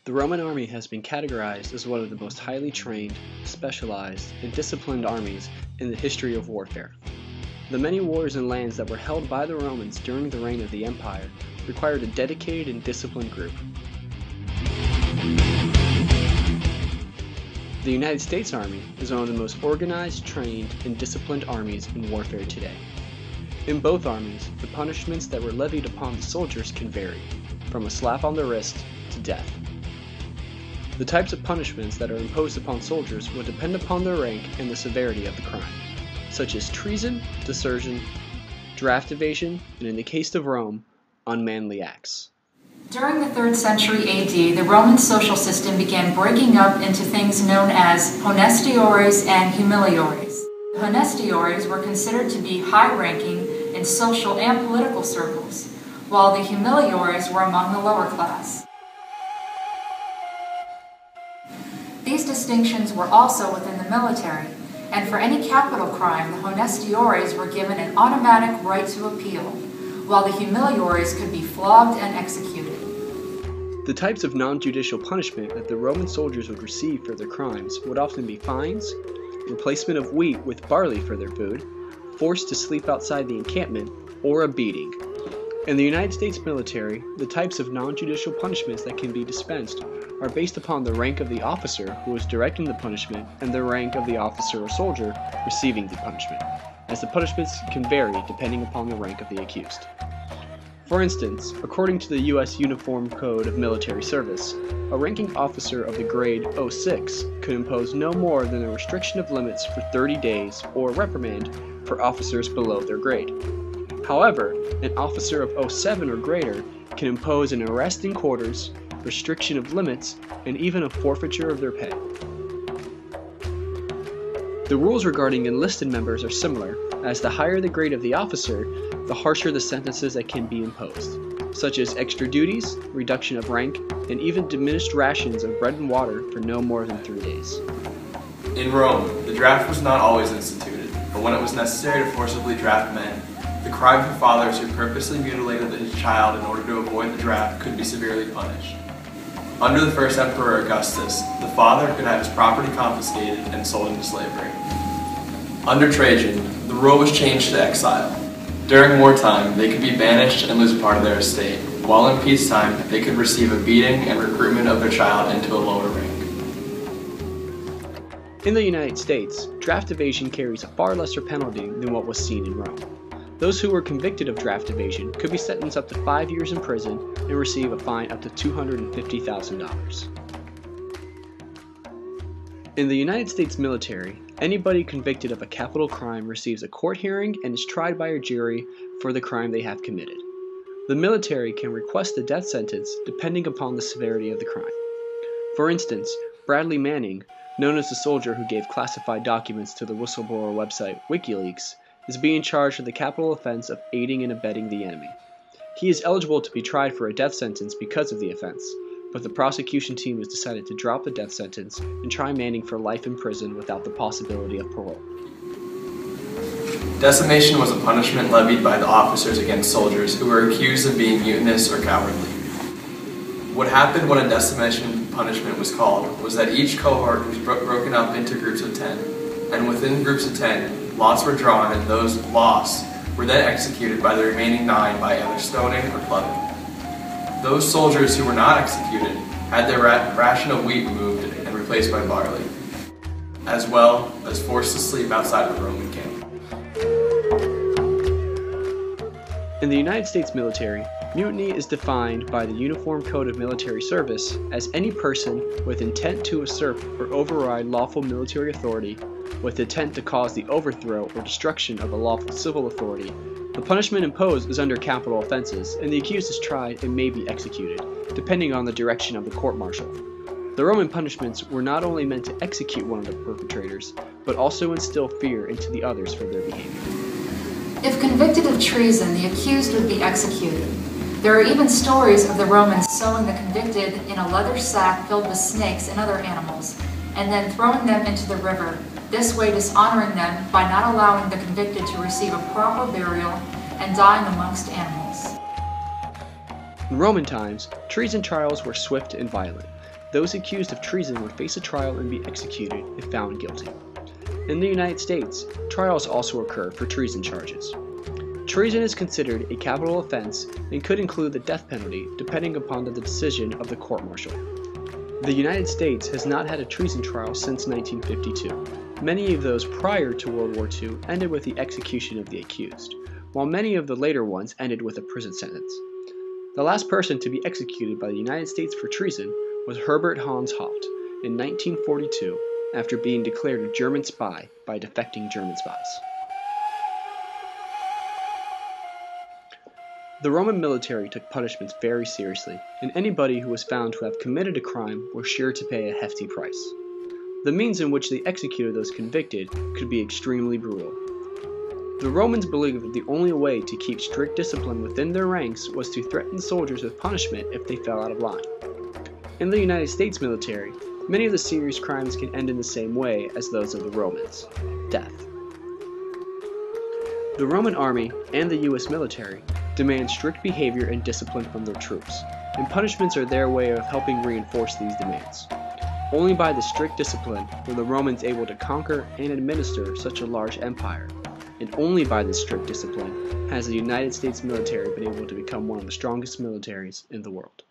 The Roman army has been categorized as one of the most highly trained, specialized, and disciplined armies in the history of warfare. The many wars and lands that were held by the Romans during the reign of the empire required a dedicated and disciplined group. The United States Army is one of the most organized, trained, and disciplined armies in warfare today. In both armies, the punishments that were levied upon the soldiers can vary, from a slap on the wrist to death. The types of punishments that are imposed upon soldiers will depend upon their rank and the severity of the crime, such as treason, desertion, draft evasion, and in the case of Rome, unmanly acts. During the 3rd century AD, the Roman social system began breaking up into things known as honestiores and humiliores. The honestiores were considered to be high-ranking in social and political circles, while the humiliores were among the lower class. These distinctions were also within the military, and for any capital crime, the honestiores were given an automatic right to appeal, while the humiliores could be flogged and executed. The types of non-judicial punishment that the Roman soldiers would receive for their crimes would often be fines, replacement of wheat with barley for their food, forced to sleep outside the encampment, or a beating. In the United States military, the types of non-judicial punishments that can be dispensed are based upon the rank of the officer who is directing the punishment and the rank of the officer or soldier receiving the punishment, as the punishments can vary depending upon the rank of the accused. For instance, according to the U.S. Uniform Code of Military Service, a ranking officer of the grade 06 could impose no more than a restriction of limits for 30 days or reprimand for officers below their grade. However, an officer of 07 or greater can impose an arrest in quarters, restriction of limits, and even a forfeiture of their pay. The rules regarding enlisted members are similar, as the higher the grade of the officer, the harsher the sentences that can be imposed, such as extra duties, reduction of rank, and even diminished rations of bread and water for no more than 3 days. In Rome, the draft was not always instituted, but when it was necessary to forcibly draft men, the crime for fathers who purposely mutilated his child in order to avoid the draft could be severely punished. Under the first emperor Augustus, the father could have his property confiscated and sold into slavery. Under Trajan, the rule was changed to exile. During wartime, they could be banished and lose part of their estate, while in peacetime, they could receive a beating and recruitment of their child into a lower rank. In the United States, draft evasion carries a far lesser penalty than what was seen in Rome. Those who were convicted of draft evasion could be sentenced up to 5 years in prison and receive a fine up to $250,000. In the United States military, anybody convicted of a capital crime receives a court hearing and is tried by a jury for the crime they have committed. The military can request the death sentence depending upon the severity of the crime. For instance, Bradley Manning, known as the soldier who gave classified documents to the whistleblower website WikiLeaks, is being charged with the capital offense of aiding and abetting the enemy. He is eligible to be tried for a death sentence because of the offense, but the prosecution team has decided to drop the death sentence and try Manning for life in prison without the possibility of parole. Decimation was a punishment levied by the officers against soldiers who were accused of being mutinous or cowardly. What happened when a decimation punishment was called was that each cohort was broken up into groups of 10, and within groups of 10, lots were drawn, and those lost were then executed by the remaining 9 by either stoning or clubbing. Those soldiers who were not executed had their ration of wheat removed and replaced by barley, as well as forced to sleep outside of the Roman camp. In the United States military, mutiny is defined by the Uniform Code of Military Service as any person with intent to usurp or override lawful military authority with intent to cause the overthrow or destruction of a lawful civil authority. The punishment imposed is under capital offenses, and the accused is tried and may be executed, depending on the direction of the court-martial. The Roman punishments were not only meant to execute one of the perpetrators, but also instill fear into the others for their behavior. If convicted of treason, the accused would be executed. There are even stories of the Romans sewing the convicted in a leather sack filled with snakes and other animals, and then throwing them into the river, this way dishonoring them by not allowing the convicted to receive a proper burial and dying amongst animals. In Roman times, treason trials were swift and violent. those accused of treason would face a trial and be executed if found guilty. In the United States, trials also occur for treason charges. Treason is considered a capital offense and could include the death penalty depending upon the decision of the court-martial. The United States has not had a treason trial since 1952. Many of those prior to World War II ended with the execution of the accused, while many of the later ones ended with a prison sentence. The last person to be executed by the United States for treason was Herbert Hans Haupt in 1942 after being declared a German spy by defecting German spies. The Roman military took punishments very seriously, and anybody who was found to have committed a crime was sure to pay a hefty price. The means in which they executed those convicted could be extremely brutal. The Romans believed that the only way to keep strict discipline within their ranks was to threaten soldiers with punishment if they fell out of line. In the United States military, many of the serious crimes can end in the same way as those of the Romans: death. The Roman army and the US military demand strict behavior and discipline from their troops, and punishments are their way of helping reinforce these demands. Only by the strict discipline were the Romans able to conquer and administer such a large empire, and only by this strict discipline has the United States military been able to become one of the strongest militaries in the world.